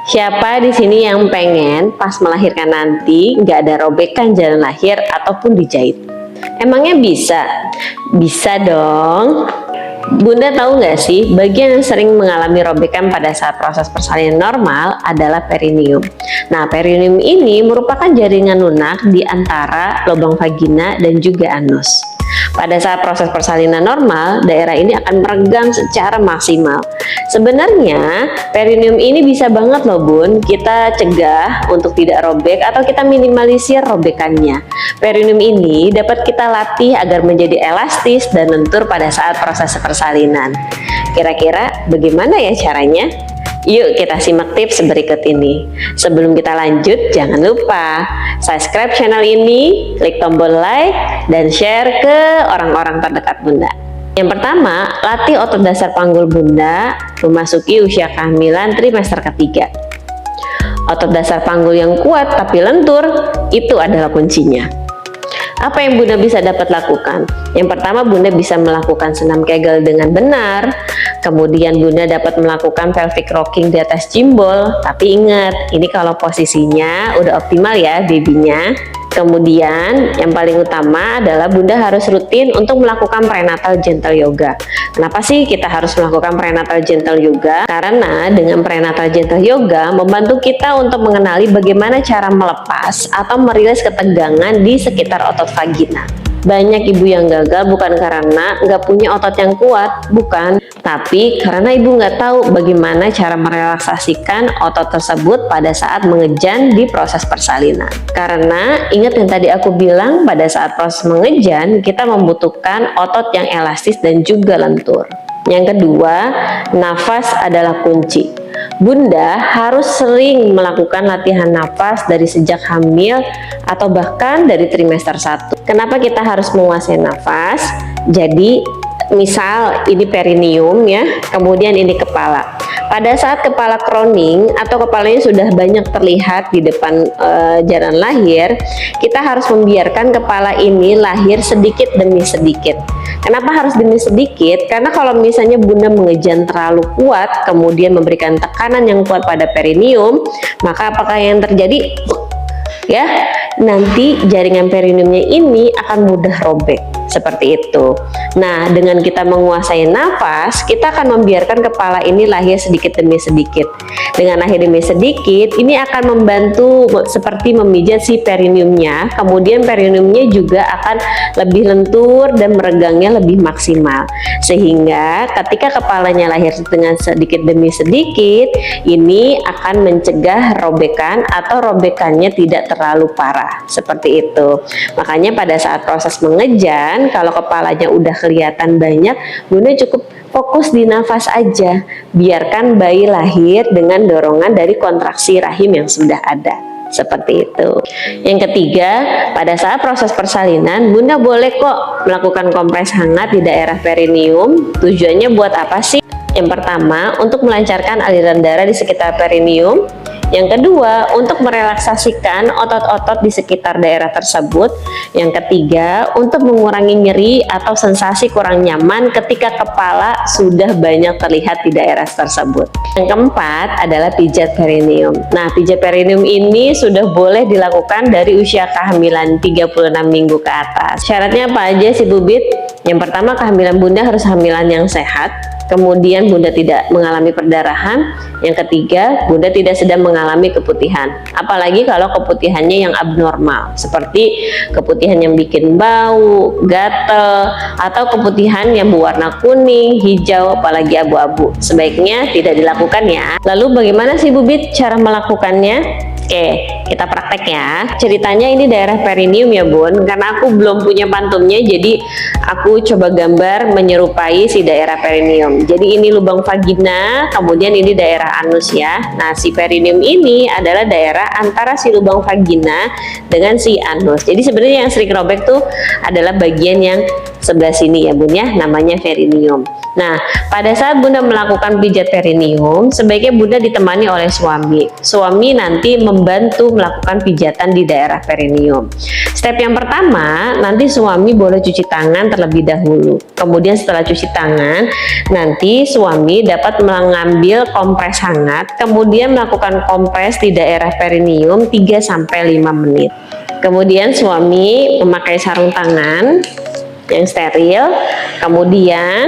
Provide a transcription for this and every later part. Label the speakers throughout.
Speaker 1: Siapa di sini yang pengen pas melahirkan nanti nggak ada robekan jalan lahir ataupun dijahit? Emangnya bisa? Bisa dong. Bunda tahu nggak sih, bagian yang sering mengalami robekan pada saat proses persalinan normal adalah perineum. Nah, perineum ini merupakan jaringan lunak di antara lubang vagina dan juga anus. Pada saat proses persalinan normal, daerah ini akan meregang secara maksimal. Sebenarnya, perineum ini bisa banget loh Bun, kita cegah untuk tidak robek atau kita minimalisir robekannya. Perineum ini dapat kita latih agar menjadi elastis dan lentur pada saat proses persalinan. Kira-kira bagaimana ya caranya? Yuk kita simak tips berikut ini. Sebelum kita lanjut, jangan lupa subscribe channel ini, klik tombol like, dan share ke orang-orang terdekat Bunda. Yang pertama, latih otot dasar panggul Bunda memasuki usia kehamilan trimester ketiga. Otot dasar panggul yang kuat tapi lentur, itu adalah kuncinya. Apa yang Bunda bisa dapat lakukan? Yang pertama, Bunda bisa melakukan senam Kegel dengan benar. Kemudian Bunda dapat melakukan pelvic rocking di atas cimbol. Tapi ingat, ini kalau posisinya udah optimal ya babynya. Kemudian yang paling utama adalah Bunda harus rutin untuk melakukan prenatal gentle yoga. Kenapa sih kita harus melakukan prenatal gentle yoga? Karena dengan prenatal gentle yoga membantu kita untuk mengenali bagaimana cara melepas atau merilis ketegangan di sekitar otot vagina. Banyak ibu yang gagal bukan karena nggak punya otot yang kuat, bukan, tapi karena ibu nggak tahu bagaimana cara merelaksasikan otot tersebut pada saat mengejan di proses persalinan. Karena ingat yang tadi aku bilang, pada saat proses mengejan kita membutuhkan otot yang elastis dan juga lentur. Yang kedua, nafas adalah kunci. Bunda harus sering melakukan latihan nafas dari sejak hamil atau bahkan dari trimester 1. Kenapa kita harus menguasai nafas? Jadi misal ini perineum ya, kemudian ini kepala. Pada saat kepala crowning atau kepalanya sudah banyak terlihat di depan jalan lahir, kita harus membiarkan kepala ini lahir sedikit demi sedikit. Kenapa harus demi sedikit? Karena kalau misalnya Bunda mengejan terlalu kuat, kemudian memberikan tekanan yang kuat pada perineum, maka apakah yang terjadi? Ya, nanti jaringan perineumnya ini akan mudah robek. Seperti itu. Nah, dengan kita menguasai nafas, kita akan membiarkan kepala ini lahir sedikit demi sedikit. Dengan lahir demi sedikit, ini akan membantu seperti memijat si perineumnya. Kemudian perineumnya juga akan lebih lentur dan meregangnya lebih maksimal. Sehingga ketika kepalanya lahir dengan sedikit demi sedikit, ini akan mencegah robekan atau robekannya tidak terlalu parah. Seperti itu. Makanya pada saat proses mengejan, kalau kepalanya udah kelihatan banyak, Bunda cukup fokus di nafas aja. Biarkan bayi lahir dengan dorongan dari kontraksi rahim yang sudah ada. Seperti itu. Yang ketiga, pada saat proses persalinan, Bunda boleh kok melakukan kompres hangat di daerah perineum. Tujuannya buat apa sih? Yang pertama, untuk melancarkan aliran darah di sekitar perineum. Yang kedua, untuk merelaksasikan otot-otot di sekitar daerah tersebut. Yang ketiga, untuk mengurangi nyeri atau sensasi kurang nyaman ketika kepala sudah banyak terlihat di daerah tersebut. Yang keempat adalah pijat perineum. Nah, pijat perineum ini sudah boleh dilakukan dari usia kehamilan 36 minggu ke atas. Syaratnya apa aja sih Bubit? Yang pertama, kehamilan Bunda harus hamilan yang sehat. Kemudian Bunda tidak mengalami perdarahan. Yang ketiga, Bunda tidak sedang mengalami keputihan. Apalagi kalau keputihannya yang abnormal, seperti keputihan yang bikin bau, gatel, atau keputihan yang berwarna kuning, hijau, apalagi abu-abu. Sebaiknya tidak dilakukan ya. Lalu bagaimana sih Bubit cara melakukannya? Oke, kita praktek ya. Ceritanya ini daerah perineum ya Bun, karena aku belum punya pantumnya, jadi aku coba gambar menyerupai si daerah perineum. Jadi ini lubang vagina, kemudian ini daerah anus ya. Nah, si perineum ini adalah daerah antara si lubang vagina dengan si anus. Jadi sebenarnya yang sering robek tuh adalah bagian yang sebelah sini ya Bun ya, namanya perineum. Nah, pada saat Bunda melakukan pijat perineum, sebaiknya Bunda ditemani oleh suami. Suami nanti membantu melakukan pijatan di daerah perineum. Step yang pertama, nanti suami boleh cuci tangan terlebih dahulu. Kemudian setelah cuci tangan, nanti suami dapat mengambil kompres hangat, kemudian melakukan kompres di daerah perineum 3-5 menit. Kemudian suami memakai sarung tangan yang steril, kemudian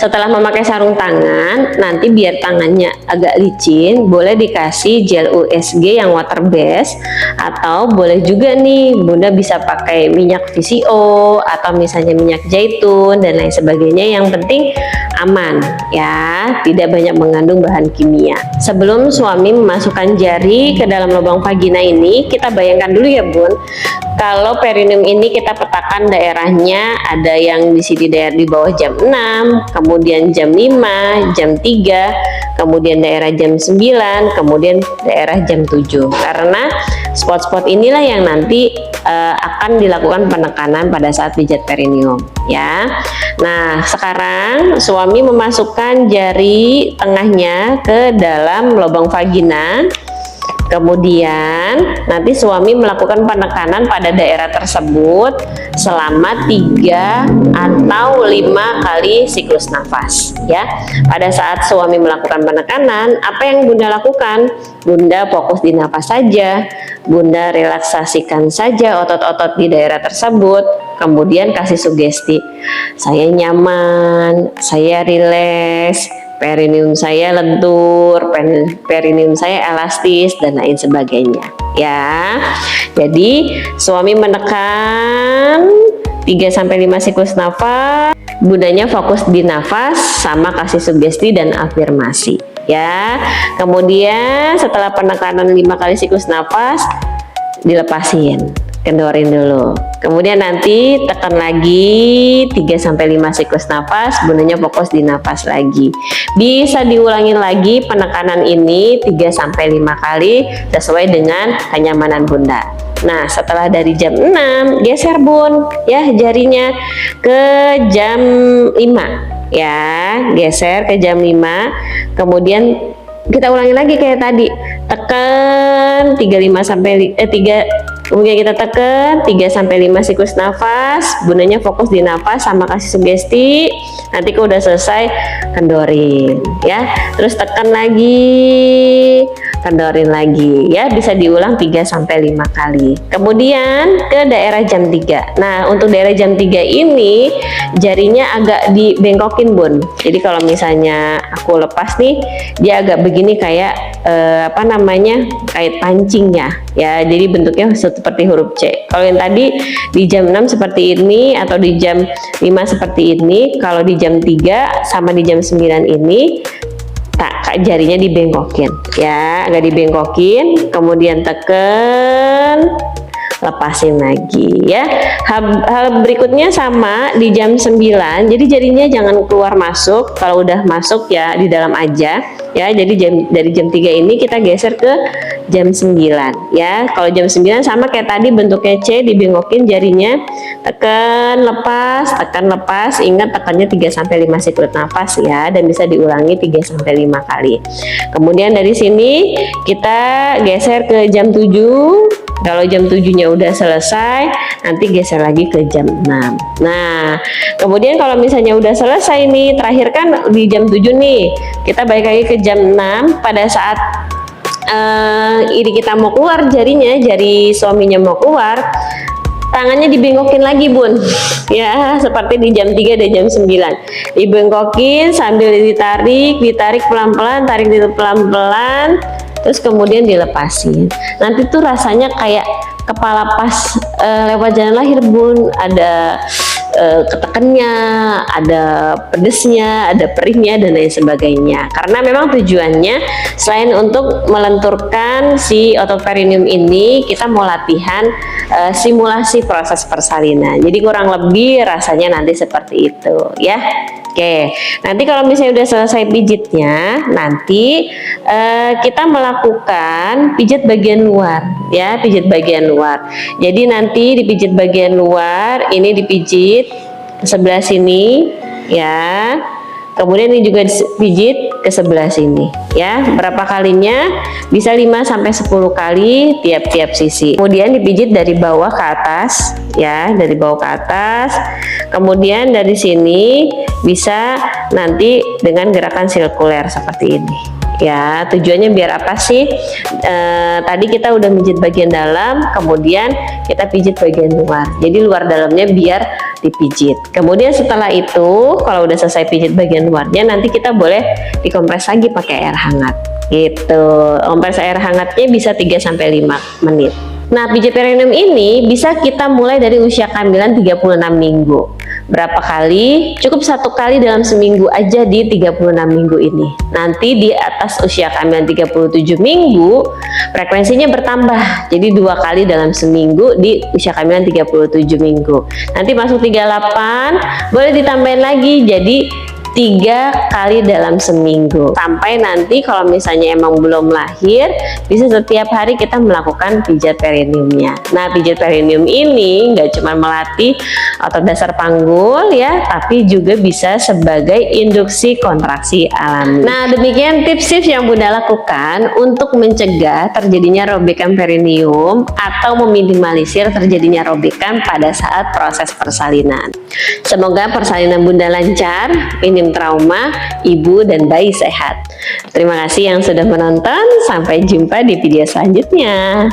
Speaker 1: setelah memakai sarung tangan, nanti biar tangannya agak licin, boleh dikasih gel USG yang water based, atau boleh juga nih Bunda bisa pakai minyak VCO atau misalnya minyak zaitun dan lain sebagainya. Yang penting aman ya, tidak banyak mengandung bahan kimia. Sebelum suami memasukkan jari ke dalam lubang vagina ini, kita bayangkan dulu ya Bun, kalau perineum ini kita petakan daerahnya, ada yang di sini daerah di bawah jam 6, kemudian jam 5, jam 3, kemudian daerah jam 9, kemudian daerah jam 7. Karena spot-spot inilah yang nanti akan dilakukan penekanan pada saat pijat perineum ya. Nah, sekarang suami memasukkan jari tengahnya ke dalam lubang vagina. Kemudian nanti suami melakukan penekanan pada daerah tersebut selama 3 atau 5 kali siklus nafas ya. Pada saat suami melakukan penekanan, apa yang Bunda lakukan? Bunda fokus di nafas saja, Bunda relaksasikan saja otot-otot di daerah tersebut, kemudian kasih sugesti, saya nyaman, saya rileks, perineum saya lentur, perineum saya elastis, dan lain sebagainya ya. Jadi suami menekan 3-5 siklus nafas, Bundanya fokus di nafas sama kasih sugesti dan afirmasi ya. Kemudian setelah penekanan 5 kali siklus nafas, dilepasin, kendorin dulu. Kemudian nanti tekan lagi 3-5 siklus nafas, Bundanya fokus di nafas lagi. Bisa diulangin lagi penekanan ini 3-5 kali sesuai dengan kenyamanan Bunda. Nah, setelah dari jam 6, geser Bun ya jarinya ke jam 5 ya, geser ke jam 5. Kemudian kita ulangi lagi kayak tadi, tekan 3, kemudian kita tekan 3-5 siklus nafas, Bundanya fokus di nafas sama kasih sugesti. Nanti kalau udah selesai, kendorin ya, terus tekan lagi, kendorin lagi ya, bisa diulang 3-5 kali. Kemudian ke daerah jam 3. Nah, untuk daerah jam 3 ini jarinya agak dibengkokin Bun. Jadi kalau misalnya aku lepas nih, dia agak begini kayak kayak pancingnya ya, jadi bentuknya seperti huruf C. Kalau yang tadi di jam 6 seperti ini, atau di jam 5 seperti ini. Kalau di jam 3 sama di jam 9 ini jarinya dibengkokin ya, agak dibengkokin, kemudian tekan, lepasin lagi ya. Hal berikutnya sama di jam 9, jadi jarinya jangan keluar masuk, kalau udah masuk ya di dalam aja ya. Jadi dari jam 3 ini kita geser ke jam 9 ya. Kalau jam 9 sama kayak tadi, bentuknya C, dibengkokin jarinya, tekan lepas, tekan lepas. Ingat tekannya 3-5 siklus nafas ya, dan bisa diulangi 3-5 kali. Kemudian dari sini kita geser ke jam 7. Kalau jam 7-nya udah selesai, nanti geser lagi ke jam 6. Nah, kemudian kalau misalnya udah selesai nih, terakhir kan di jam 7 nih, kita balik lagi ke jam 6. Pada saat ini kita mau keluar jarinya, jari suaminya mau keluar, tangannya dibengkokin lagi Bun ya, seperti di jam 3 dan jam 9. Dibengkokin sambil ditarik pelan-pelan, tarik pelan-pelan, terus kemudian dilepasin. Nanti tuh rasanya kayak kepala pas lewat jalan lahir Bun, ada ketekannya, ada pedesnya, ada perihnya, dan lain sebagainya. Karena memang tujuannya selain untuk melenturkan si otot perineum ini, kita mau latihan simulasi proses persalinan. Jadi kurang lebih rasanya nanti seperti itu ya. Oke, nanti kalau misalnya udah selesai pijitnya, nanti kita melakukan pijat bagian luar ya, pijat bagian luar. Jadi nanti dipijit bagian luar, ini dipijit ke sebelah sini ya. Kemudian ini juga dipijit ke sebelah sini ya. Berapa kalinya? Bisa 5 sampai 10 kali tiap-tiap sisi. Kemudian dipijit dari bawah ke atas ya, dari bawah ke atas. Kemudian dari sini bisa nanti dengan gerakan sirkuler seperti ini. Ya, tujuannya biar apa sih? Tadi kita udah pijit bagian dalam, kemudian kita pijit bagian luar. Jadi luar dalamnya biar dipijit. Kemudian setelah itu, kalau udah selesai pijit bagian luarnya, nanti kita boleh dikompres lagi pakai air hangat. Gitu. Kompres air hangatnya bisa 3 sampai 5 menit. Nah, pijat perineum ini bisa kita mulai dari usia kehamilan 36 minggu. Berapa kali? Cukup 1 kali dalam seminggu aja di 36 minggu ini. Nanti di atas usia kehamilan 37 minggu, frekuensinya bertambah. Jadi 2 kali dalam seminggu di usia kehamilan 37 minggu. Nanti masuk 38, boleh ditambahin lagi jadi 3 kali dalam seminggu. Sampai nanti kalau misalnya emang belum lahir, bisa setiap hari kita melakukan pijat perineumnya. Nah, pijat perineum ini nggak cuma melatih otot dasar panggul ya, tapi juga bisa sebagai induksi kontraksi alami. Nah, demikian tips-tips yang Bunda lakukan untuk mencegah terjadinya robekan perineum atau meminimalisir terjadinya robekan pada saat proses persalinan. Semoga persalinan Bunda lancar, minim trauma, ibu dan bayi sehat. Terima kasih yang sudah menonton, sampai jumpa di video selanjutnya.